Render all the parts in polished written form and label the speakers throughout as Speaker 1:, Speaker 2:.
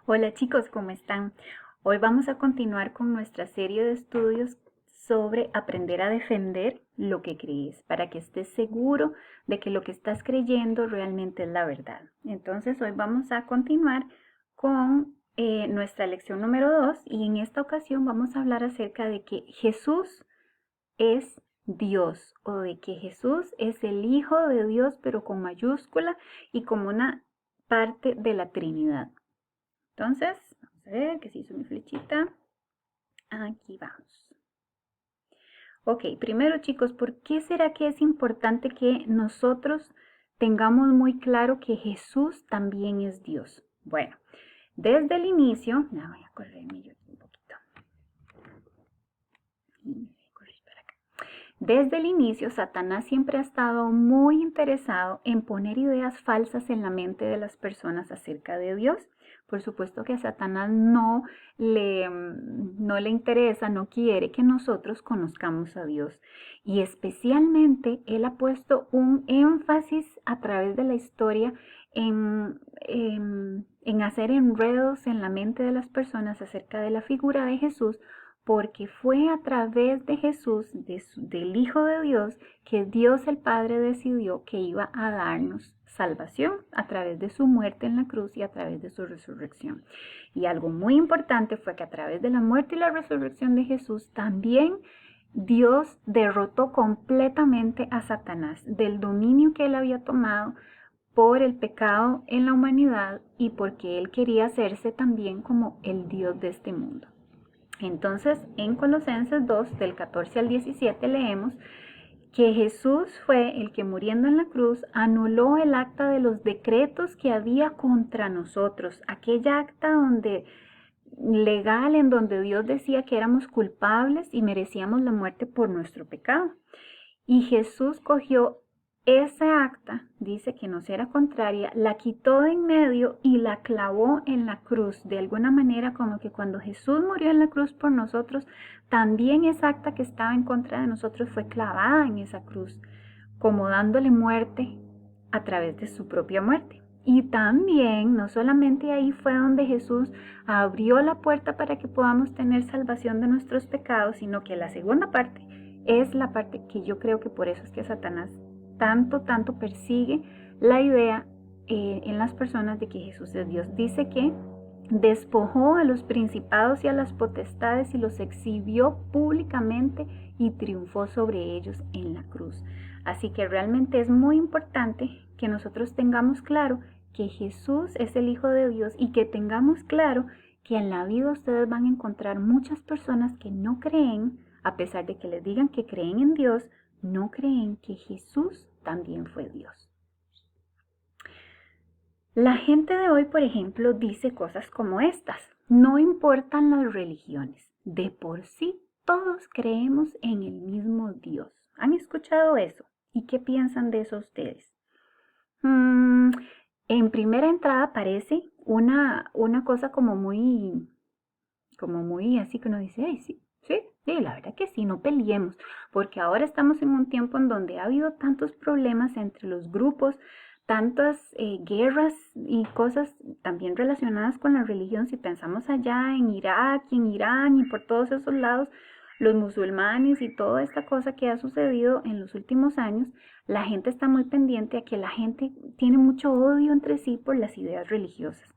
Speaker 1: Hola chicos, ¿cómo están? Hoy vamos a continuar con nuestra serie de estudios sobre aprender a defender lo que crees, para que estés seguro de que lo que estás creyendo realmente es la verdad. Entonces hoy vamos a continuar con nuestra lección número 2 y en esta ocasión vamos a hablar acerca de que Jesús es Dios o de que Jesús es el Hijo de Dios pero con mayúscula y como una parte de la Trinidad. Entonces, vamos a ver que se hizo mi flechita. Aquí vamos. Ok, primero chicos, ¿por qué será que es importante que nosotros tengamos muy claro que Jesús también es Dios? Bueno, desde el inicio, ya voy a correrme yo aquí un poquito. Desde el inicio, Satanás siempre ha estado muy interesado en poner ideas falsas en la mente de las personas acerca de Dios. Por supuesto que a Satanás no le interesa, no quiere que nosotros conozcamos a Dios. Y especialmente Él ha puesto un énfasis a través de la historia en hacer enredos en la mente de las personas acerca de la figura de Jesús, porque fue a través de Jesús, del Hijo de Dios, que Dios el Padre decidió que iba a darnos salvación a través de su muerte en la cruz y a través de su resurrección. Y algo muy importante fue que a través de la muerte y la resurrección de Jesús también Dios derrotó completamente a Satanás del dominio que él había tomado por el pecado en la humanidad y porque él quería hacerse también como el Dios de este mundo. Entonces, en Colosenses 2, del 14 al 17, leemos que Jesús fue el que muriendo en la cruz anuló el acta de los decretos que había contra nosotros, aquella acta legal en donde Dios decía que éramos culpables y merecíamos la muerte por nuestro pecado. Y Jesús cogió esa acta, dice que nos era contraria, la quitó de en medio y la clavó en la cruz. De alguna manera, como que cuando Jesús murió en la cruz por nosotros, también esa acta que estaba en contra de nosotros fue clavada en esa cruz, como dándole muerte a través de su propia muerte. Y también, no solamente ahí fue donde Jesús abrió la puerta para que podamos tener salvación de nuestros pecados, sino que la segunda parte es la parte que yo creo que por eso es que Satanás tanto persigue la idea en las personas de que Jesús es Dios. Dice que despojó a los principados y a las potestades y los exhibió públicamente y triunfó sobre ellos en la cruz. Así que realmente es muy importante que nosotros tengamos claro que Jesús es el Hijo de Dios y que tengamos claro que en la vida ustedes van a encontrar muchas personas que no creen, a pesar de que les digan que creen en Dios, no creen que Jesús también fue Dios. La gente de hoy, por ejemplo, dice cosas como estas: no importan las religiones, de por sí todos creemos en el mismo Dios. ¿Han escuchado eso? ¿Y qué piensan de eso ustedes? En primera entrada parece una cosa como muy así que uno dice, ay, sí, la verdad que sí, no peleemos, porque ahora estamos en un tiempo en donde ha habido tantos problemas entre los grupos, tantas guerras y cosas también relacionadas con la religión. Si pensamos allá en Irak y en Irán y por todos esos lados, los musulmanes y toda esta cosa que ha sucedido en los últimos años, la gente está muy pendiente a que la gente tiene mucho odio entre sí por las ideas religiosas.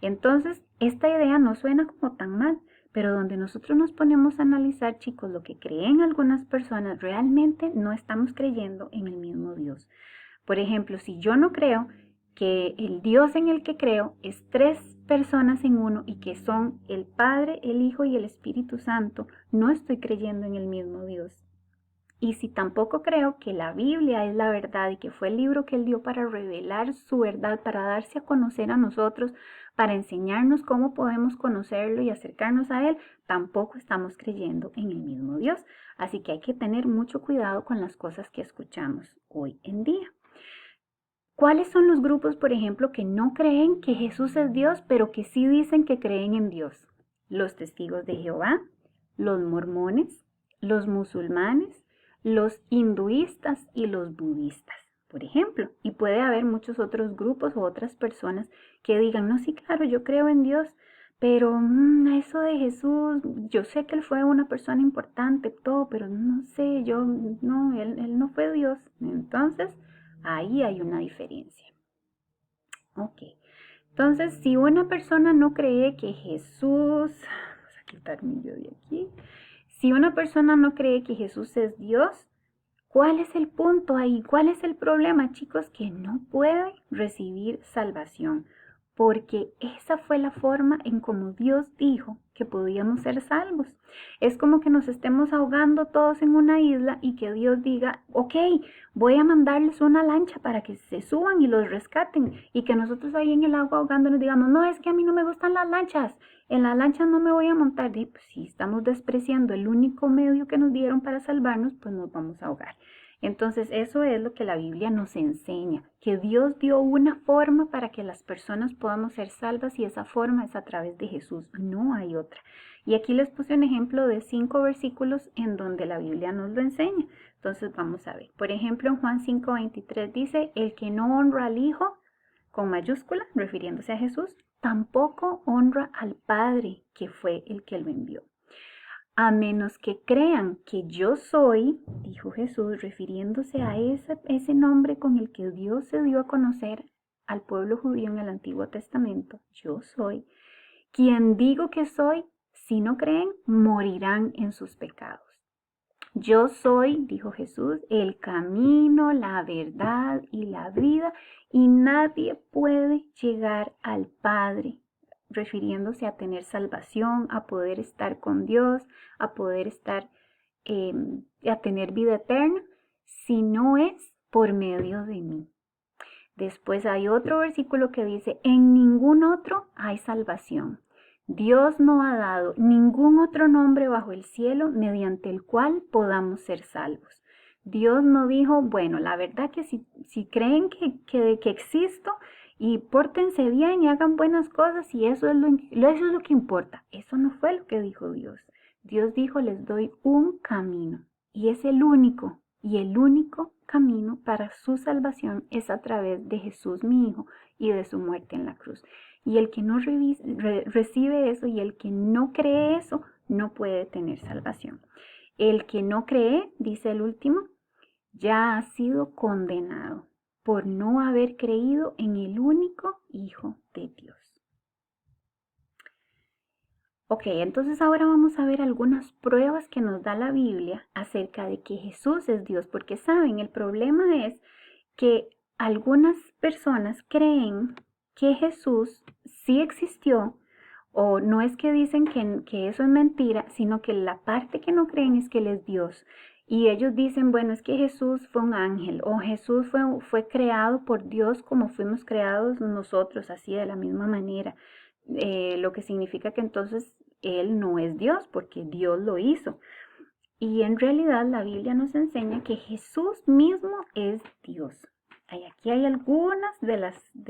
Speaker 1: Entonces, esta idea no suena como tan mal, pero donde nosotros nos ponemos a analizar, chicos, lo que creen algunas personas, realmente no estamos creyendo en el mismo Dios. Por ejemplo, si yo no creo que el Dios en el que creo es tres personas en uno y que son el Padre, el Hijo y el Espíritu Santo, no estoy creyendo en el mismo Dios. Y si tampoco creo que la Biblia es la verdad y que fue el libro que Él dio para revelar su verdad, para darse a conocer a nosotros, para enseñarnos cómo podemos conocerlo y acercarnos a Él, tampoco estamos creyendo en el mismo Dios. Así que hay que tener mucho cuidado con las cosas que escuchamos hoy en día. ¿Cuáles son los grupos, por ejemplo, que no creen que Jesús es Dios, pero que sí dicen que creen en Dios? Los testigos de Jehová, los mormones, los musulmanes, los hinduistas y los budistas, por ejemplo. Y puede haber muchos otros grupos o otras personas que digan, no, sí, claro, yo creo en Dios, pero eso de Jesús, yo sé que él fue una persona importante, todo, pero no sé, él no fue Dios. Entonces, ahí hay una diferencia. Ok. Entonces, si una persona no cree que Jesús, vamos a quitarme yo de aquí, si una persona no cree que Jesús es Dios, ¿cuál es el punto ahí? ¿Cuál es el problema, chicos? Que no puede recibir salvación, porque esa fue la forma en como Dios dijo que podíamos ser salvos. Es como que nos estemos ahogando todos en una isla y que Dios diga, ok, voy a mandarles una lancha para que se suban y los rescaten, y que nosotros ahí en el agua ahogándonos digamos, no, es que a mí no me gustan las lanchas, en la lancha no me voy a montar. Y pues, si estamos despreciando el único medio que nos dieron para salvarnos, pues nos vamos a ahogar. Entonces eso es lo que la Biblia nos enseña, que Dios dio una forma para que las personas podamos ser salvas, y esa forma es a través de Jesús, no hay otra. Y aquí les puse un ejemplo de 5 versículos en donde la Biblia nos lo enseña. Entonces vamos a ver. Por ejemplo, en Juan 5:23 dice, el que no honra al Hijo, con mayúscula, refiriéndose a Jesús, tampoco honra al Padre, que fue el que lo envió. A menos que crean que yo soy, dijo Jesús, refiriéndose a ese nombre con el que Dios se dio a conocer al pueblo judío en el Antiguo Testamento, yo soy, quien digo que soy, si no creen, morirán en sus pecados. Yo soy, dijo Jesús, el camino, la verdad y la vida, y nadie puede llegar al Padre, refiriéndose a tener salvación, a poder estar con Dios, a poder estar, a tener vida eterna, si no es por medio de mí. Después hay otro versículo que dice, en ningún otro hay salvación. Dios no ha dado ningún otro nombre bajo el cielo mediante el cual podamos ser salvos. Dios no dijo, bueno, la verdad que si creen que existo y pórtense bien y hagan buenas cosas y eso es lo que importa. Eso no fue lo que dijo Dios. Dios dijo, les doy un camino y es el único. Y el único camino para su salvación es a través de Jesús, mi Hijo, y de su muerte en la cruz. Y el que no recibe eso y el que no cree eso, no puede tener salvación. El que no cree, dice el último, ya ha sido condenado por no haber creído en el único Hijo de Dios. Ok, entonces ahora vamos a ver algunas pruebas que nos da la Biblia acerca de que Jesús es Dios, porque saben, el problema es que algunas personas creen que Jesús sí existió, o no es que dicen que eso es mentira, sino que la parte que no creen es que Él es Dios. Y ellos dicen, bueno, es que Jesús fue un ángel, o Jesús fue creado por Dios como fuimos creados nosotros, así de la misma manera. Lo que significa que entonces Él no es Dios, porque Dios lo hizo. Y en realidad la Biblia nos enseña que Jesús mismo es Dios. Aquí hay algunas de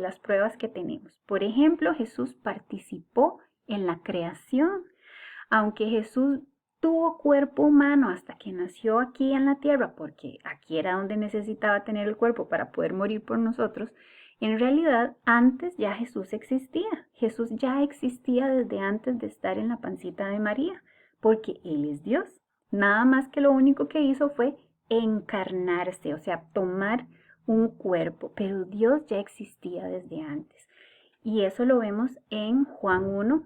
Speaker 1: las pruebas que tenemos. Por ejemplo, Jesús participó en la creación. Aunque Jesús tuvo cuerpo humano hasta que nació aquí en la tierra, porque aquí era donde necesitaba tener el cuerpo para poder morir por nosotros, en realidad antes ya Jesús existía. Jesús ya existía desde antes de estar en la pancita de María, porque Él es Dios. Nada más que lo único que hizo fue encarnarse, o sea, tomar un cuerpo, pero Dios ya existía desde antes. Y eso lo vemos en Juan 1,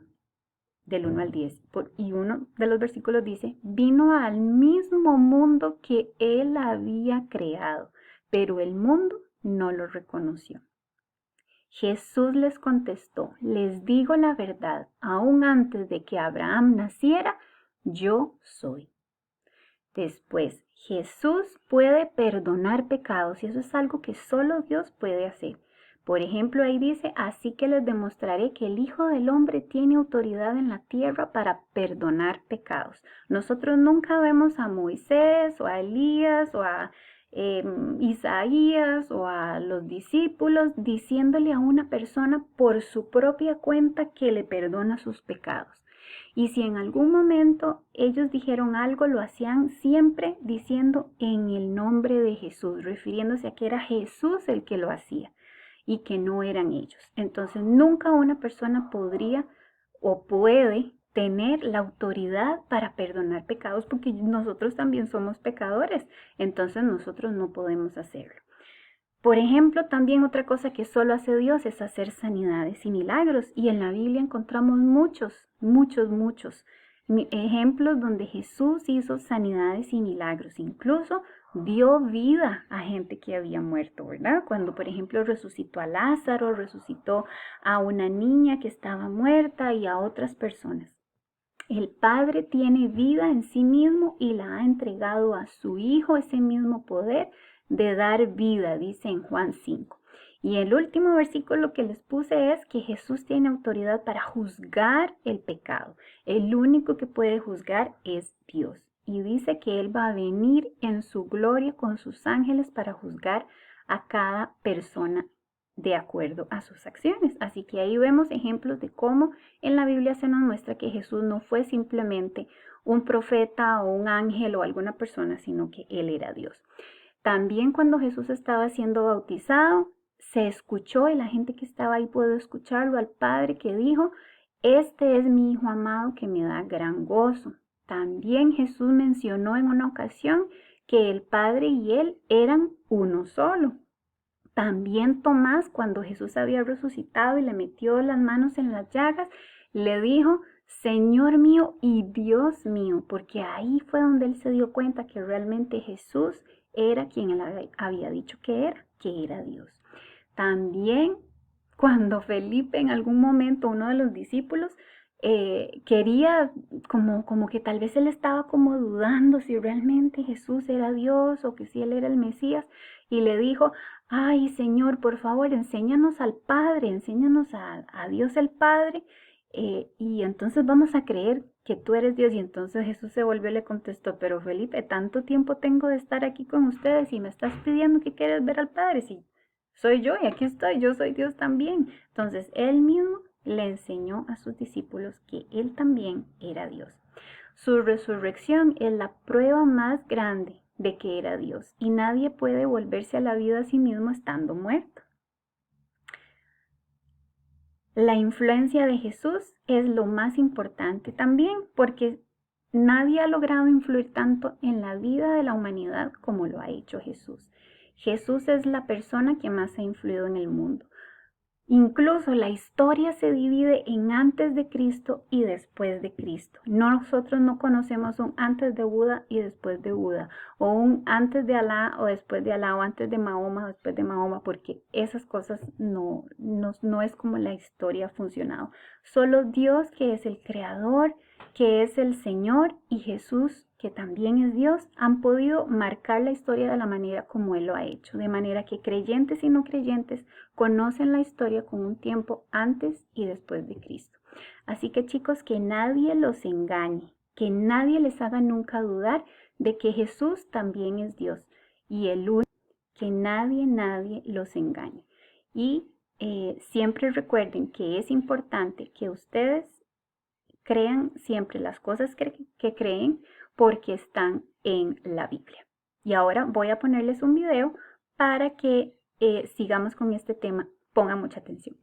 Speaker 1: del 1 al 10. Y uno de los versículos dice, vino al mismo mundo que Él había creado, pero el mundo no lo reconoció. Jesús les contestó, les digo la verdad, aún antes de que Abraham naciera, yo soy. Después, Jesús puede perdonar pecados y eso es algo que solo Dios puede hacer. Por ejemplo, ahí dice, así que les demostraré que el Hijo del Hombre tiene autoridad en la tierra para perdonar pecados. Nosotros nunca vemos a Moisés o a Elías o a Isaías o a los discípulos diciéndole a una persona por su propia cuenta que le perdona sus pecados. Y si en algún momento ellos dijeron algo, lo hacían siempre diciendo en el nombre de Jesús, refiriéndose a que era Jesús el que lo hacía y que no eran ellos. Entonces nunca una persona podría o puede tener la autoridad para perdonar pecados, porque nosotros también somos pecadores, entonces nosotros no podemos hacerlo. Por ejemplo, también otra cosa que solo hace Dios es hacer sanidades y milagros, y en la Biblia encontramos muchos ejemplos donde Jesús hizo sanidades y milagros, incluso dio vida a gente que había muerto, ¿verdad? Cuando, por ejemplo, resucitó a Lázaro, resucitó a una niña que estaba muerta y a otras personas. El Padre tiene vida en sí mismo y la ha entregado a su Hijo, ese mismo poder de dar vida, dice en Juan 5. Y el último versículo que les puse es que Jesús tiene autoridad para juzgar el pecado. El único que puede juzgar es Dios. Y dice que Él va a venir en su gloria con sus ángeles para juzgar a cada persona de acuerdo a sus acciones. Así que ahí vemos ejemplos de cómo en la Biblia se nos muestra que Jesús no fue simplemente un profeta o un ángel o alguna persona, sino que Él era Dios. También cuando Jesús estaba siendo bautizado, se escuchó, y la gente que estaba ahí pudo escucharlo, al Padre que dijo: este es mi Hijo amado que me da gran gozo. También Jesús mencionó en una ocasión que el Padre y Él eran uno solo. También Tomás, cuando Jesús había resucitado y le metió las manos en las llagas, le dijo: Señor mío y Dios mío, porque ahí fue donde él se dio cuenta que realmente Jesús era quien él había dicho que era Dios. También cuando Felipe, en algún momento, uno de los discípulos, quería, como que tal vez él estaba como dudando si realmente Jesús era Dios o que si él era el Mesías, y le dijo: ay, Señor, por favor, enséñanos al Padre, enséñanos a Dios el Padre, y entonces vamos a creer que tú eres Dios. Y entonces Jesús se volvió y le contestó: pero Felipe, tanto tiempo tengo de estar aquí con ustedes y me estás pidiendo que quieres ver al Padre. Sí, soy yo y aquí estoy, yo soy Dios también. Entonces él mismo le enseñó a sus discípulos que él también era Dios. Su resurrección es la prueba más grande de que era Dios, y nadie puede volverse a la vida a sí mismo estando muerto. La influencia de Jesús es lo más importante también, porque nadie ha logrado influir tanto en la vida de la humanidad como lo ha hecho Jesús. Jesús es la persona que más ha influido en el mundo. Incluso la historia se divide en antes de Cristo y después de Cristo. Nosotros no conocemos un antes de Buda y después de Buda, o un antes de Alá o después de Alá, o antes de Mahoma o después de Mahoma, porque esas cosas no es como la historia ha funcionado. Solo Dios, que es el creador, que es el Señor, y Jesús, que también es Dios, han podido marcar la historia de la manera como Él lo ha hecho, de manera que creyentes y no creyentes conocen la historia con un tiempo antes y después de Cristo. Así que, chicos, que nadie los engañe, que nadie les haga nunca dudar de que Jesús también es Dios, y el único, que nadie los engañe. Y siempre recuerden que es importante que ustedes crean siempre las cosas que creen, porque están en la Biblia. Y ahora voy a ponerles un video para que sigamos con este tema. Pongan mucha atención.